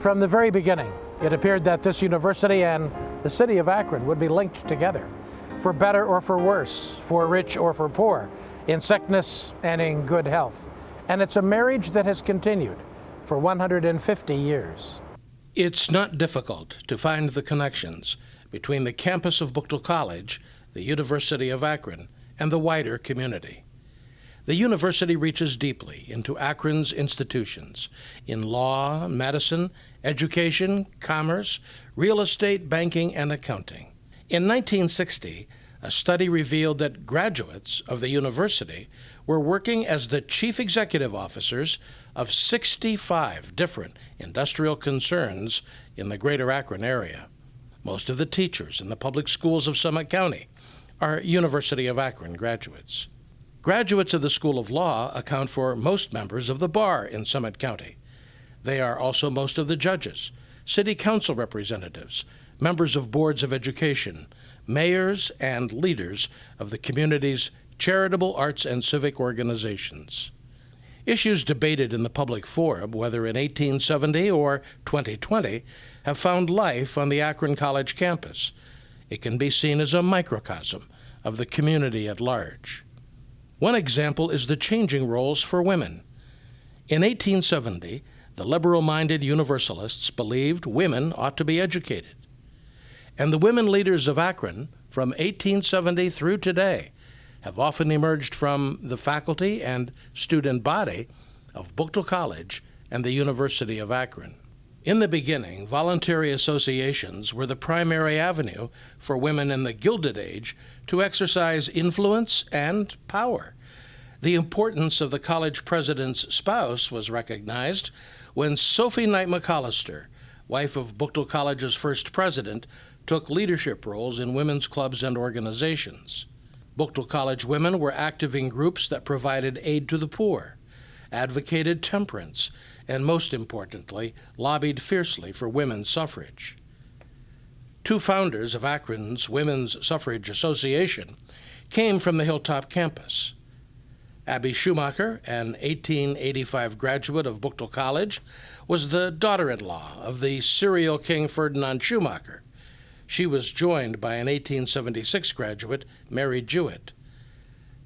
From the very beginning, it appeared that this university and the city of Akron would be linked together, for better or for worse, for rich or for poor, in sickness and in good health. And it's a marriage that has continued for 150 years. It's not difficult to find the connections between the campus of Buchtel College, the University of Akron, and the wider community. The university reaches deeply into Akron's institutions in law, medicine, education, commerce, real estate, banking, and accounting. In 1960, a study revealed that graduates of the university were working as the chief executive officers of 65 different industrial concerns in the greater Akron area. Most of the teachers in the public schools of Summit County are University of Akron graduates. Graduates of the School of Law account for most members of the bar in Summit County. They are also most of the judges, city council representatives, members of boards of education, mayors, and leaders of the community's charitable, arts, and civic organizations. Issues debated in the public forum, whether in 1870 or 2020, have found life on the Akron College campus. It can be seen as a microcosm of the community at large. One example is the changing roles for women. In 1870, the liberal-minded Universalists believed women ought to be educated. And the women leaders of Akron, from 1870 through today, have often emerged from the faculty and student body of Buchtel College and the University of Akron. In the beginning, voluntary associations were the primary avenue for women in the Gilded Age to exercise influence and power. The importance of the college president's spouse was recognized when Sophie Knight McAllister, wife of Buchtel College's first president, took leadership roles in women's clubs and organizations. Buchtel College women were active in groups that provided aid to the poor, advocated temperance, and most importantly, lobbied fiercely for women's suffrage. Two founders of Akron's Women's Suffrage Association came from the Hilltop campus. Abby Schumacher, an 1885 graduate of Buchtel College, was the daughter-in-law of the serial king Ferdinand Schumacher. She was joined by an 1876 graduate, Mary Jewett.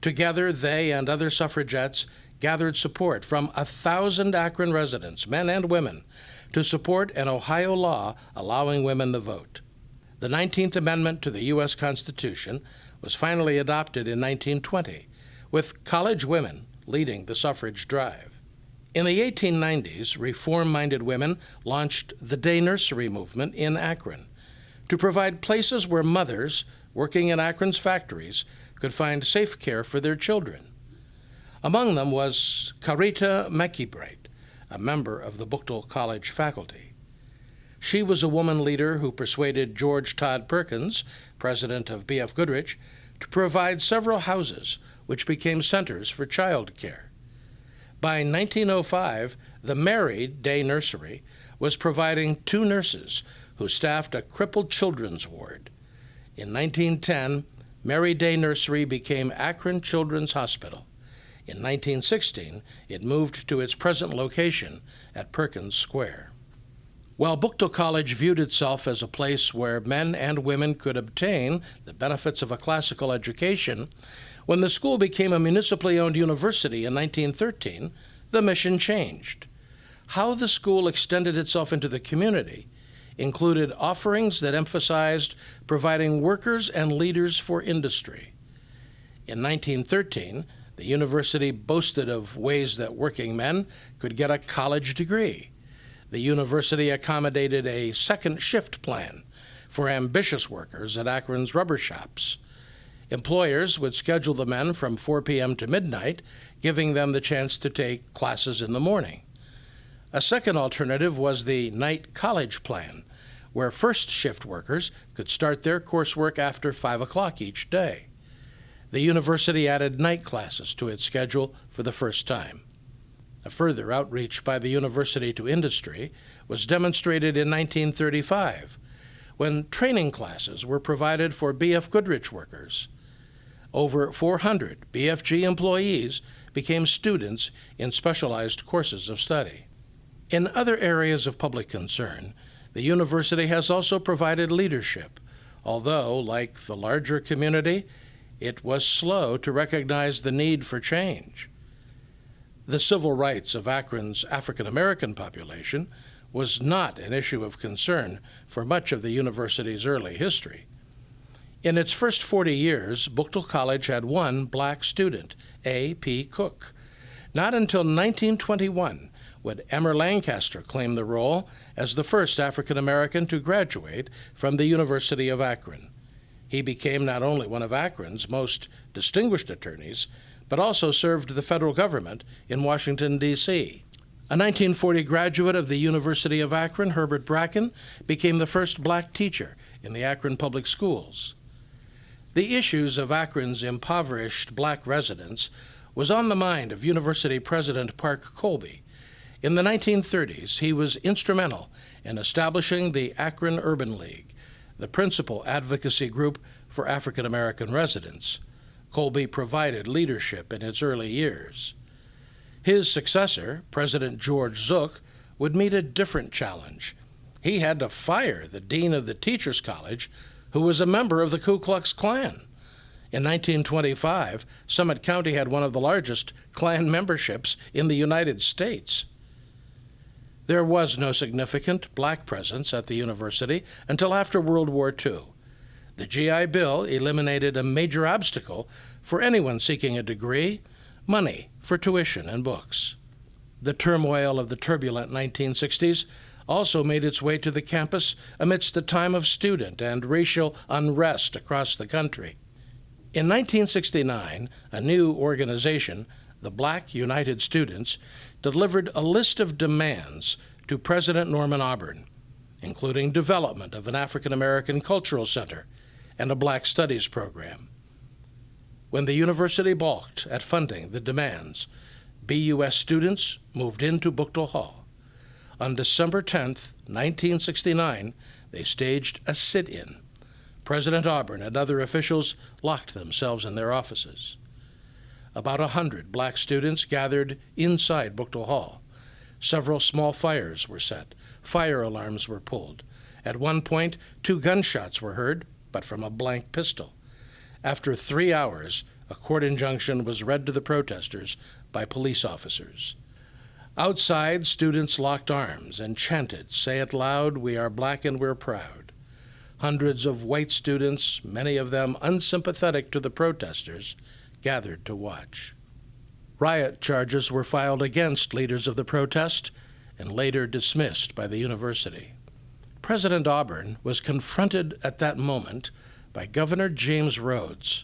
Together, they and other suffragettes gathered support from 1,000 Akron residents, men and women, to support an Ohio law allowing women the vote. The 19th Amendment to the U.S. Constitution was finally adopted in 1920, with college women leading the suffrage drive. In the 1890s, reform-minded women launched the day nursery movement in Akron to provide places where mothers working in Akron's factories could find safe care for their children. Among them was Carita McEbride, a member of the Buchtel College faculty. She was a woman leader who persuaded George Todd Perkins, president of B.F. Goodrich, to provide several houses which became centers for child care. By 1905, the Mary Day Nursery was providing 2 nurses who staffed a crippled children's ward. In 1910, Mary Day Nursery became Akron Children's Hospital. In 1916, it moved to its present location at Perkins Square. While Buchtel College viewed itself as a place where men and women could obtain the benefits of a classical education, when the school became a municipally owned university in 1913, the mission changed. How the school extended itself into the community included offerings that emphasized providing workers and leaders for industry. In 1913, the university boasted of ways that working men could get a college degree. The university accommodated a second shift plan for ambitious workers at Akron's rubber shops. Employers would schedule the men from 4 p.m. to midnight, giving them the chance to take classes in the morning. A second alternative was the night college plan, where first shift workers could start their coursework after 5 o'clock each day. The university added night classes to its schedule for the first time. A further outreach by the university to industry was demonstrated in 1935, when training classes were provided for B.F. Goodrich workers. Over 400 BFG employees became students in specialized courses of study. In other areas of public concern, the university has also provided leadership, although, like the larger community, it was slow to recognize the need for change. The civil rights of Akron's African American population was not an issue of concern for much of the university's early history. In its first 40 years, Buchtel College had one black student, A. P. Cook. Not until 1921 would Emmer Lancaster claim the role as the first African American to graduate from the University of Akron. He became not only one of Akron's most distinguished attorneys, but also served the federal government in Washington, D.C. A 1940 graduate of the University of Akron, Herbert Bracken, became the first black teacher in the Akron Public Schools. The issues of Akron's impoverished black residents was on the mind of University President Parke Colby. In the 1930s, he was instrumental in establishing the Akron Urban League, the principal advocacy group for African American residents. Colby provided leadership in its early years. His successor, President George Zook, would meet a different challenge. He had to fire the dean of the Teachers College, who was a member of the Ku Klux Klan. In 1925, Summit County had one of the largest Klan memberships in the United States. There was no significant black presence at the university until after World War II. The GI Bill eliminated a major obstacle for anyone seeking a degree: money for tuition and books. The turmoil of the turbulent 1960s also made its way to the campus amidst the time of student and racial unrest across the country. In 1969, a new organization, the Black United Students, delivered a list of demands to President Norman Auburn, including development of an African American Cultural Center and a Black Studies program. When the university balked at funding the demands, BUS students moved into Buchtel Hall. On December 10, 1969, they staged a sit-in. President Auburn and other officials locked themselves in their offices. About 100 black students gathered inside Buchtel Hall. Several small fires were set. Fire alarms were pulled. At one point, 2 gunshots were heard, but from a blank pistol. After 3 hours, a court injunction was read to the protesters by police officers. Outside, students locked arms and chanted, "Say it loud, we are black and we're proud." Hundreds of white students, many of them unsympathetic to the protesters, gathered to watch. Riot charges were filed against leaders of the protest and later dismissed by the university. President Auburn was confronted at that moment by Governor James Rhodes,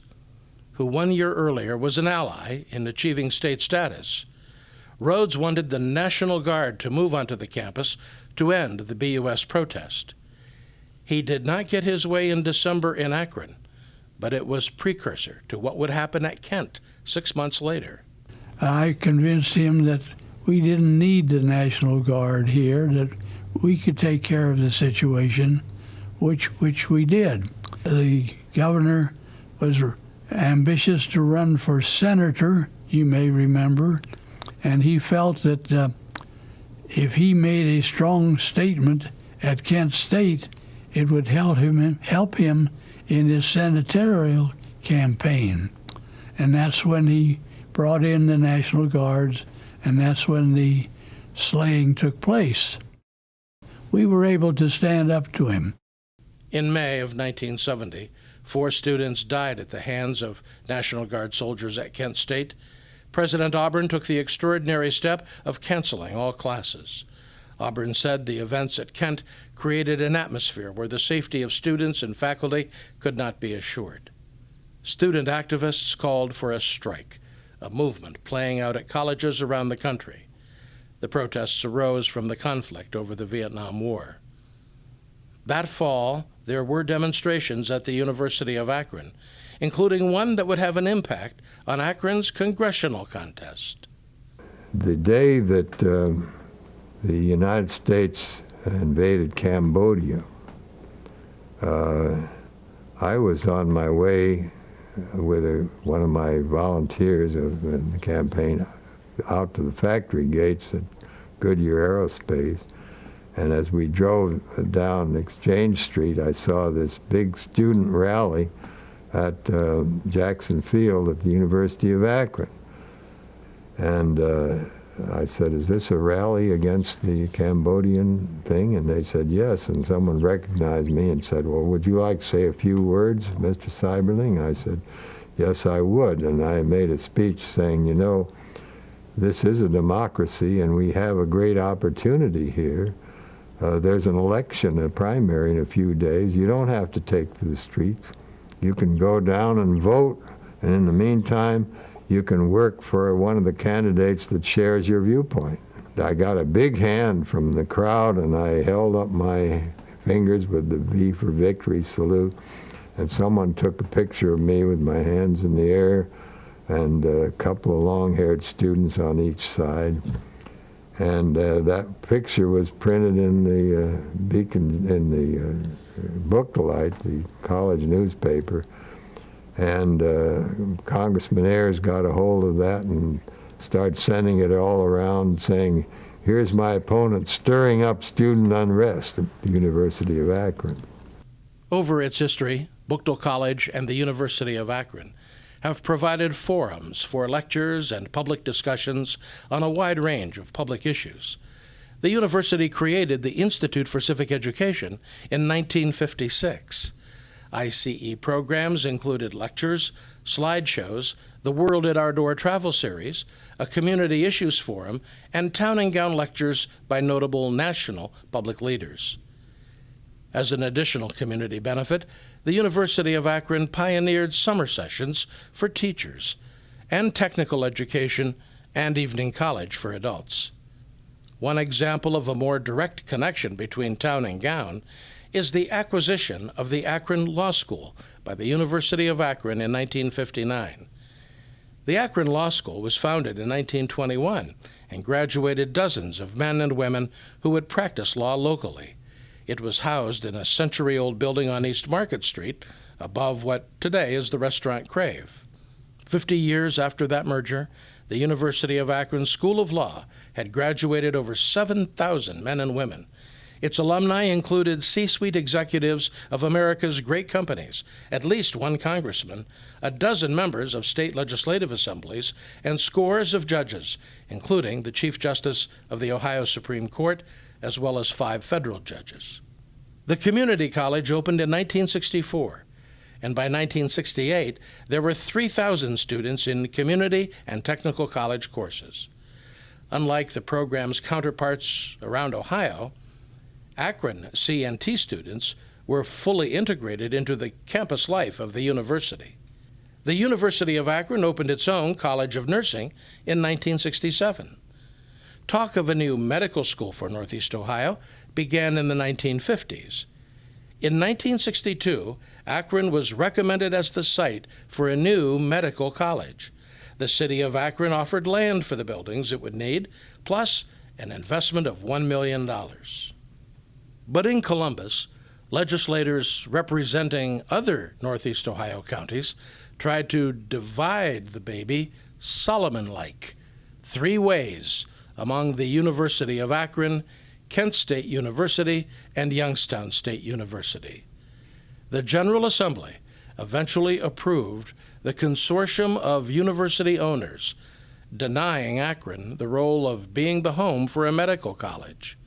who 1 year earlier was an ally in achieving state status. Rhodes wanted the National Guard to move onto the campus to end the BUS protest. He did not get his way in December in Akron, but it was precursor to what would happen at Kent 6 months later. I convinced him that we didn't need the National Guard here, that we could take care of the situation, which we did. The governor was ambitious to run for senator, you may remember, and he felt that if he made a strong statement at Kent State, it would help him in his senatorial campaign. And that's when he brought in the National Guards, and that's when the slaying took place. We were able to stand up to him. In May of 1970, 4 students died at the hands of National Guard soldiers at Kent State. President Auburn took the extraordinary step of canceling all classes. Auburn said the events at Kent created an atmosphere where the safety of students and faculty could not be assured. Student activists called for a strike, a movement playing out at colleges around the country. The protests arose from the conflict over the Vietnam War. That fall, there were demonstrations at the University of Akron, including one that would have an impact on Akron's congressional contest. The day that the United States invaded Cambodia, I was on my way with one of my volunteers in the campaign out to the factory gates at Goodyear Aerospace. And as we drove down Exchange Street, I saw this big student rally at Jackson Field at the University of Akron. And I said, "Is this a rally against the Cambodian thing?" And they said, "Yes." And someone recognized me and said, "Well, would you like to say a few words, Mr. Seiberling?" I said, "Yes, I would." And I made a speech saying, "You know, this is a democracy and we have a great opportunity here. There's an election, a primary in a few days. You don't have to take to the streets. You can go down and vote, and in the meantime, you can work for one of the candidates that shares your viewpoint." I got a big hand from the crowd, and I held up my fingers with the V for Victory salute, and someone took a picture of me with my hands in the air and a couple of long-haired students on each side. And that picture was printed in the Beacon, in the Book-to-Light, the college newspaper. And Congressman Ayers got a hold of that and started sending it all around saying, "Here's my opponent stirring up student unrest at the University of Akron." Over its history, Buchtel College and the University of Akron have provided forums for lectures and public discussions on a wide range of public issues. The university created the Institute for Civic Education in 1956. ICE programs included lectures, slideshows, the World at Our Door travel series, a community issues forum, and town and gown lectures by notable national public leaders. As an additional community benefit, the University of Akron pioneered summer sessions for teachers and technical education and evening college for adults. One example of a more direct connection between town and gown is the acquisition of the Akron Law School by the University of Akron in 1959. The Akron Law School was founded in 1921 and graduated dozens of men and women who would practice law locally. It was housed in a century-old building on East Market Street, above what today is the restaurant Crave. 50 years after that merger, the University of Akron School of Law had graduated over 7,000 men and women. Its alumni included C-suite executives of America's great companies, at least one congressman, a dozen members of state legislative assemblies, and scores of judges, including the Chief Justice of the Ohio Supreme Court, as well as 5 federal judges. The community college opened in 1964, and by 1968, there were 3,000 students in community and technical college courses. Unlike the program's counterparts around Ohio, Akron C&T students were fully integrated into the campus life of the university. The University of Akron opened its own College of Nursing in 1967. Talk of a new medical school for Northeast Ohio began in the 1950s. In 1962, Akron was recommended as the site for a new medical college. The city of Akron offered land for the buildings it would need, plus an investment of $1 million. But in Columbus, legislators representing other Northeast Ohio counties tried to divide the baby Solomon-like, 3 ways among the University of Akron, Kent State University, and Youngstown State University. The General Assembly eventually approved the consortium of university owners, denying Akron the role of being the home for a medical college.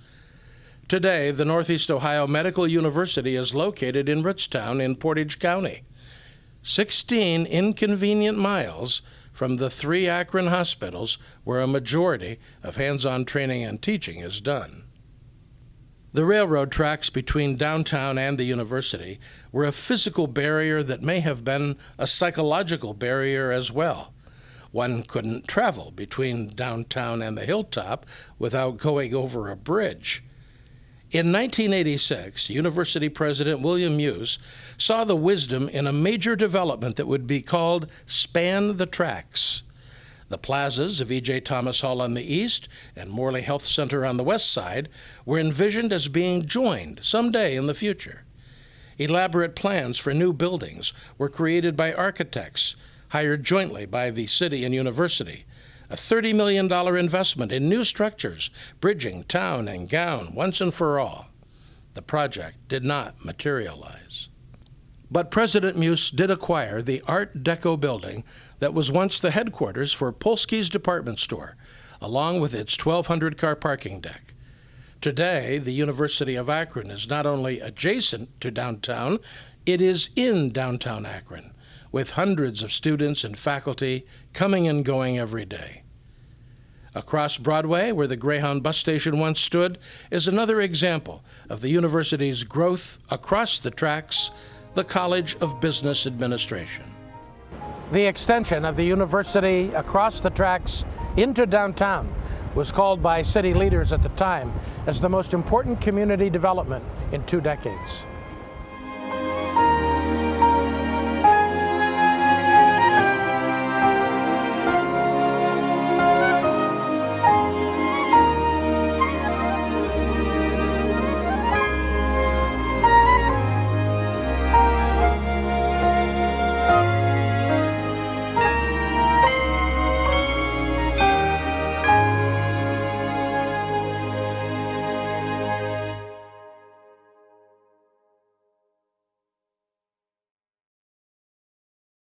Today, the Northeast Ohio Medical University is located in Ritztown in Portage County, 16 inconvenient miles from the 3 Akron hospitals where a majority of hands-on training and teaching is done. The railroad tracks between downtown and the university were a physical barrier that may have been a psychological barrier as well. One couldn't travel between downtown and the hilltop without going over a bridge. In 1986, University President William Hughes saw the wisdom in a major development that would be called Span the Tracks. The plazas of E.J. Thomas Hall on the east and Morley Health Center on the west side were envisioned as being joined someday in the future. Elaborate plans for new buildings were created by architects hired jointly by the city and university, a $30 million investment in new structures, bridging town and gown once and for all. The project did not materialize. But President Muse did acquire the Art Deco building that was once the headquarters for Polsky's department store, along with its 1,200-car parking deck. Today, the University of Akron is not only adjacent to downtown, it is in downtown Akron, with hundreds of students and faculty coming and going every day. Across Broadway, where the Greyhound bus station once stood, is another example of the university's growth across the tracks, the College of Business Administration. The extension of the university across the tracks into downtown was called by city leaders at the time as the most important community development in 2 decades.